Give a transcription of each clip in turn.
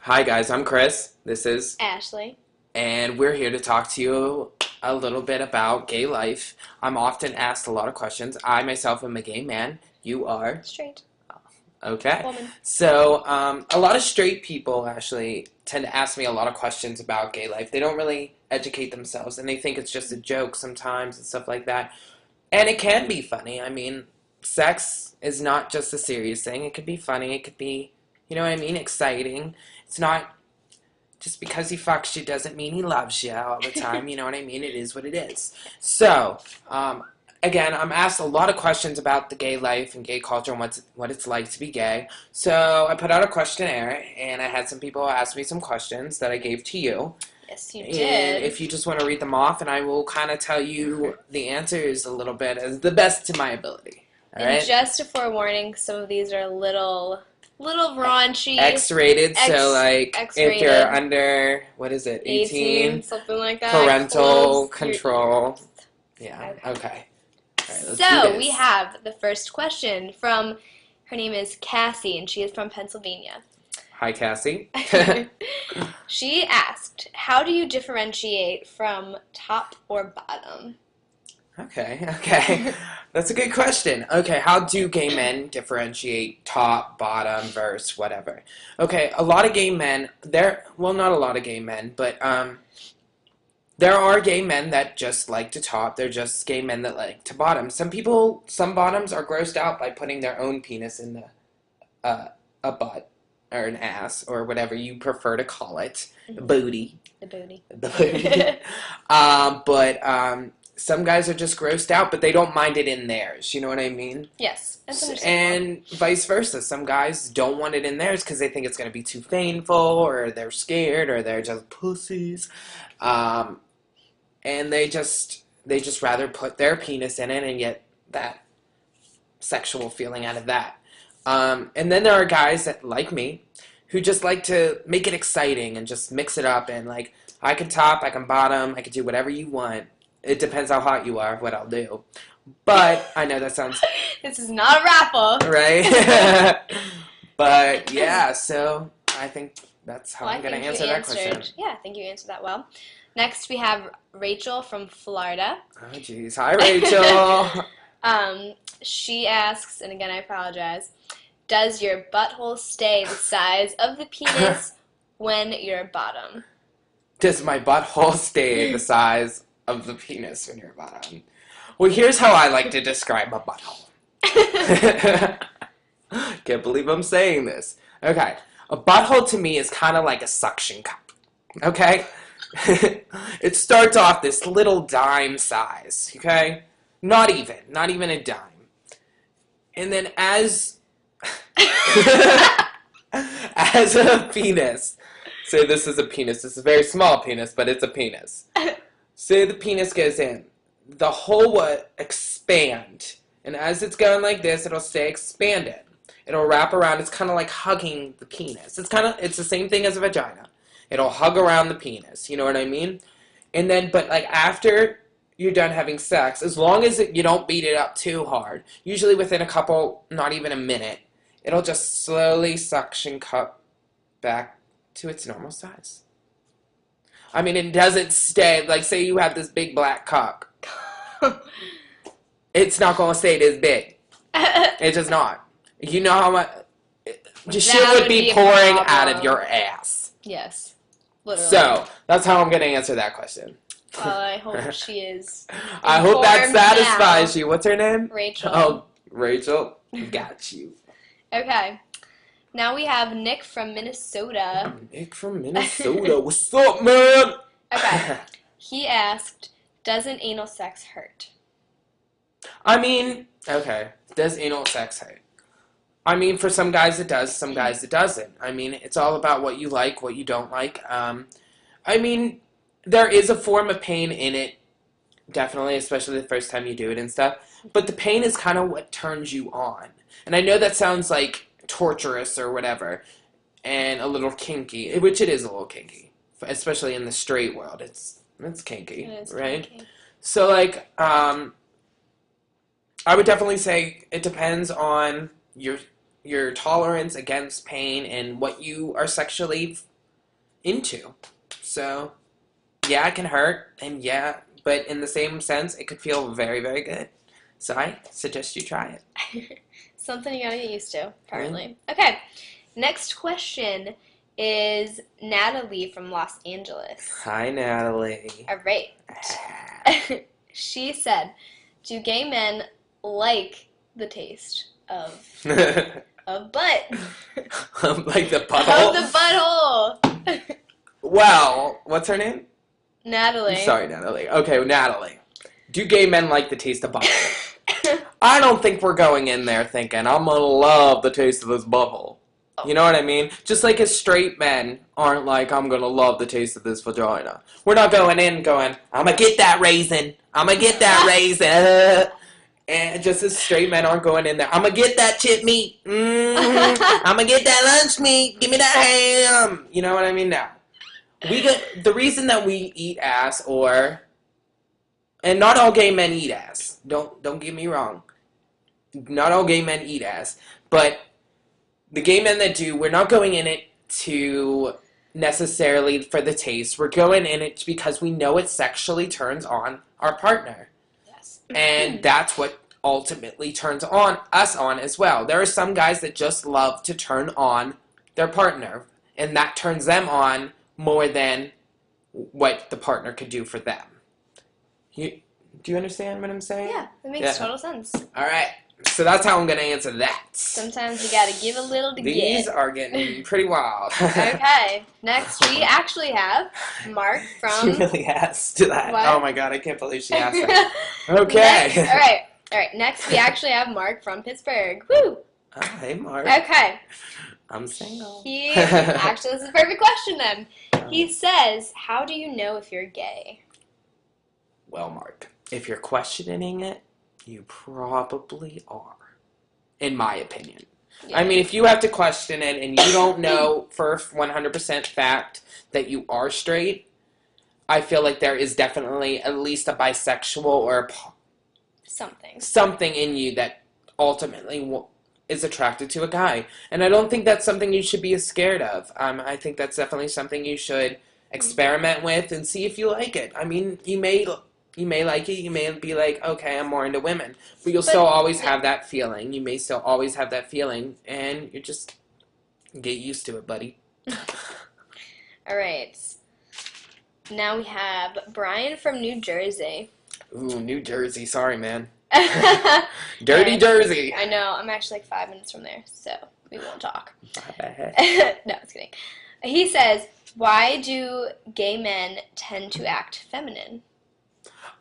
Hi guys, I'm Chris. This is, Ashley. and we're here to talk to you a little bit about gay life. I'm often asked a lot of questions. I myself am a gay man. You are? Straight. Okay. Woman. So, a lot of straight people actually tend to ask me a lot of questions about gay life. They don't really educate themselves and they think it's just a joke sometimes and stuff like that. And it can be funny. I mean, sex is not just a serious thing. It could be funny. It could be, you know what I mean, exciting. It's not just because he fucks you doesn't mean he loves you all the time. You know what I mean? It is what it is. So, again, I'm asked a lot of questions about the gay life and gay culture and what it's like to be gay. So I put out a questionnaire and I had some people ask me some questions that I gave to you. Yes, you And did. if you just want to read them off, and I will kind of tell you the answers a little bit as the best to my ability. All And right? just a forewarning, some of these are a little raunchy. X-rated, so like if X-rated. you're under, what is it, 18? Something like that. Parental Close control. your ears. Yeah, okay. All right, let's do So this. we have the first question from, her name is Cassie, and she is from Pennsylvania. Hi, Cassie. She asked, how do you differentiate from top or bottom? Okay. That's a good question. Okay, how do gay men differentiate top, bottom, verse, whatever? Okay, a lot of gay men, well, not a lot of gay men, but there are gay men that just like to top. They're just gay men that like to bottom. Some bottoms are grossed out by putting their own penis in a butt or an ass or whatever you prefer to call it. Booty. The booty. The booty. But some guys are just grossed out, but they don't mind it in theirs. You know what I mean? Yes, that's understandable. And vice versa. Some guys don't want it in theirs because they think it's going to be too painful, or they're scared, or they're just pussies. And they just rather put their penis in it and get that sexual feeling out of that. And then there are guys that, like me, who just like to make it exciting and just mix it up and like, I can top, I can bottom, I can do whatever you want. It depends how hot you are, what I'll do. But I know that sounds This is not a raffle. right. But yeah, so I think that's how Well, I'm going to think answer you that question. Yeah, I think you answered that well. Next, we have Rachel from Florida. Oh, jeez. Hi, Rachel. She asks, and again, I apologize, does your butthole stay the size of the penis when you're bottom? Does my butthole stay the size of the penis when you're bottom? Well, here's how I like to describe a butthole. Can't believe I'm saying this. Okay. A butthole to me is kind of like a suction cup. Okay? It starts off this little dime size. Okay? Not even a dime. And then as a penis, say this is a penis. This is a very small penis, but it's a penis. Say the penis goes in. The hole will expand. And as it's going like this, it'll stay expanded. It'll wrap around. It's kind of like hugging the penis. It's the same thing as a vagina. It'll hug around the penis. You know what I mean? And then, but like after you're done having sex, as long as you don't beat it up too hard, usually within not even a minute, it'll just slowly suction cup back to its normal size. I mean, it doesn't stay, like say you have this big black cock. It's not going to stay this big. It's just not. You know how much shit would be pouring out of your ass. Yes, literally. So, that's how I'm going to answer that question. Well, I hope she is. I hope that informed satisfies now. you. What's her name? Rachel. Oh, Rachel. Got you. Okay. Now we have Nick from Minnesota. Nick from Minnesota. What's up, man? Okay. He asked, doesn't anal sex hurt? I mean, okay. Does anal sex hurt? I mean, for some guys it does, some guys it doesn't. I mean, it's all about what you like, what you don't like. I mean, there is a form of pain in it, definitely, especially the first time you do it and stuff. But the pain is kind of what turns you on. And I know that sounds like torturous or whatever, and a little kinky, which it is a little kinky, especially in the straight world. It's kinky, right? Kinky. So, like, I would definitely say it depends on your tolerance against pain and what you are sexually into. So, yeah, it can hurt, and yeah, but in the same sense, it could feel very, very good. So I suggest you try it. Something you gotta get used to, apparently. Okay, next question is Natalie from Los Angeles. Hi, Natalie. All right. She said, "Do gay men like the taste of butt?" Like the butthole? Of the butthole. Well, what's her name? Natalie. Sorry, Natalie. Okay, Natalie. Do gay men like the taste of butthole? I don't think we're going in there thinking, I'm gonna love the taste of this butthole. You know what I mean? Just like as straight men aren't like, I'm gonna love the taste of this vagina. We're not going in going, I'm gonna get that raisin. I'm gonna get that raisin. And just as straight men aren't going in there, I'm gonna get that chip meat. I'm gonna get that lunch meat. Give me that ham. You know what I mean? Now, the reason that we eat ass, and not all gay men eat ass. Don't get me wrong. Not all gay men eat ass, but the gay men that do, we're not going in it to necessarily for the taste. We're going in it because we know it sexually turns on our partner. Yes. And that's what ultimately turns us on as well. There are some guys that just love to turn on their partner, and that turns them on more than what the partner could do for them. Do you understand what I'm saying? Yeah, that makes total sense. All right. So that's how I'm going to answer that. Sometimes you gotta give a little to get. These are getting pretty wild. Okay. Next, we actually have Mark from... She really asked that. What? Oh my god, I can't believe she asked that. Okay. All right. Next, we actually have Mark from Pittsburgh. Woo! Oh, hey, Mark. Okay. I'm single. Actually, this is a perfect question then. He says, how do you know if you're gay? Well, Mark, if you're questioning it, you probably are, in my opinion. Yeah. I mean, if you have to question it and you don't know for 100% fact that you are straight, I feel like there is definitely at least a bisexual or something in you that ultimately is attracted to a guy. And I don't think that's something you should be scared of. I think that's definitely something you should experiment with and see if you like it. I mean, you may like it, you may be like, okay, I'm more into women. But you'll still always have that feeling. You may still always have that feeling, and you just get used to it, buddy. All right. Now we have Brian from New Jersey. Ooh, New Jersey. Sorry, man. Dirty Jersey. I know. I'm actually like 5 minutes from there, so we won't talk. No, I'm just kidding. He says, why do gay men tend to act feminine?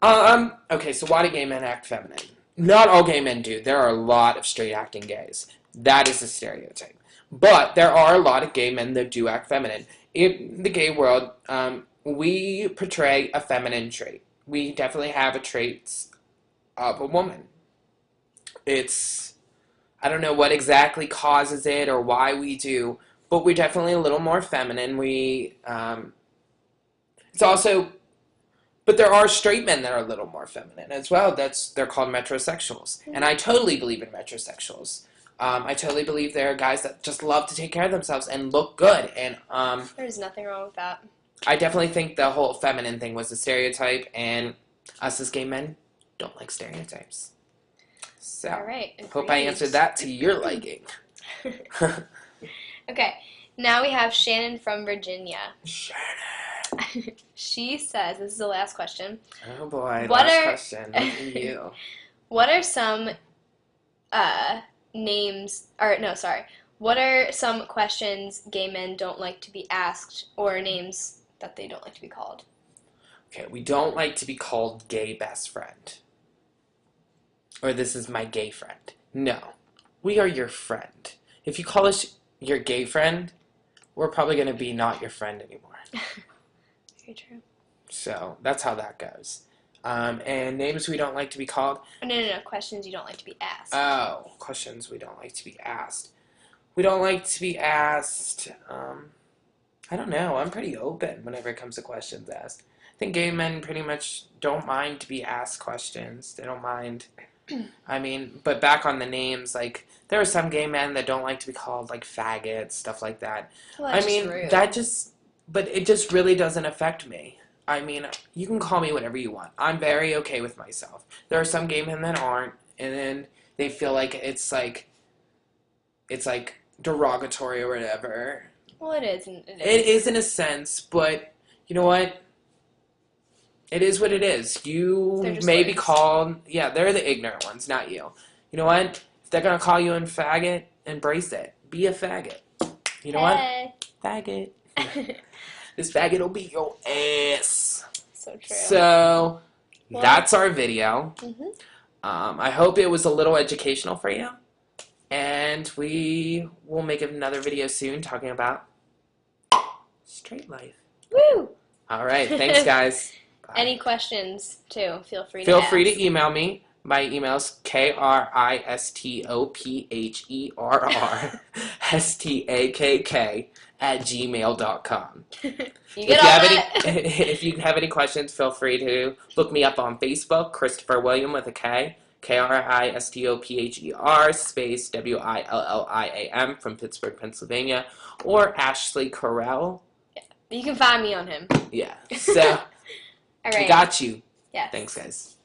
Okay, so why do gay men act feminine? Not all gay men do. There are a lot of straight acting gays. That is a stereotype. But there are a lot of gay men that do act feminine. In the gay world, we portray a feminine trait. We definitely have a trait of a woman. I don't know what exactly causes it or why we do, but we're definitely a little more feminine. But there are straight men that are a little more feminine as well. They're called metrosexuals. And I totally believe in metrosexuals. I totally believe there are guys that just love to take care of themselves and look good. And there's nothing wrong with that. I definitely think the whole feminine thing was a stereotype, and us as gay men don't like stereotypes. So, all right, hope I answered that to your liking. Okay, now we have Shannon from Virginia. Shannon. She says, this is the last question. Oh boy, last question. Look at you. What are some what are some questions gay men don't like to be asked, or names that they don't like to be called? Okay, we don't like to be called gay best friend. Or this is my gay friend. No, we are your friend. If you call us your gay friend, we're probably going to be not your friend anymore. Very true. So, that's how that goes. And names we don't like to be called? No. Questions you don't like to be asked. Oh, questions we don't like to be asked. We don't like to be asked, I don't know. I'm pretty open whenever it comes to questions asked. I think gay men pretty much don't mind to be asked questions. They don't mind. I mean, but back on the names, like, there are some gay men that don't like to be called, like, faggots, stuff like that. Well, I mean, rude. that just but it just really doesn't affect me. I mean, you can call me whatever you want. I'm very okay with myself. There are some gay men that aren't, and then they feel like it's like derogatory or whatever. Well, it is. It is in a sense, but you know what? It is what it is. You may be called, they're the ignorant ones, not you. You know what? If they're going to call you a faggot, embrace it. Be a faggot. You know what? Faggot. This faggot will be your ass. So true. So, that's our video. Mm-hmm. I hope it was a little educational for you. And we will make another video soon talking about straight life. Woo! All right. Thanks, guys. Bye. Any questions, too, feel free to Feel ask. free to email me. My email is kristopherstrakk@gmail.com. If you have any questions, feel free to look me up on Facebook, Christopher William with a K, KRISTOPHER space WILLIAM from Pittsburgh, Pennsylvania, or Ashley Carell. Yeah. You can find me on him. Yeah. So, All right. got you. Yes. Thanks, guys.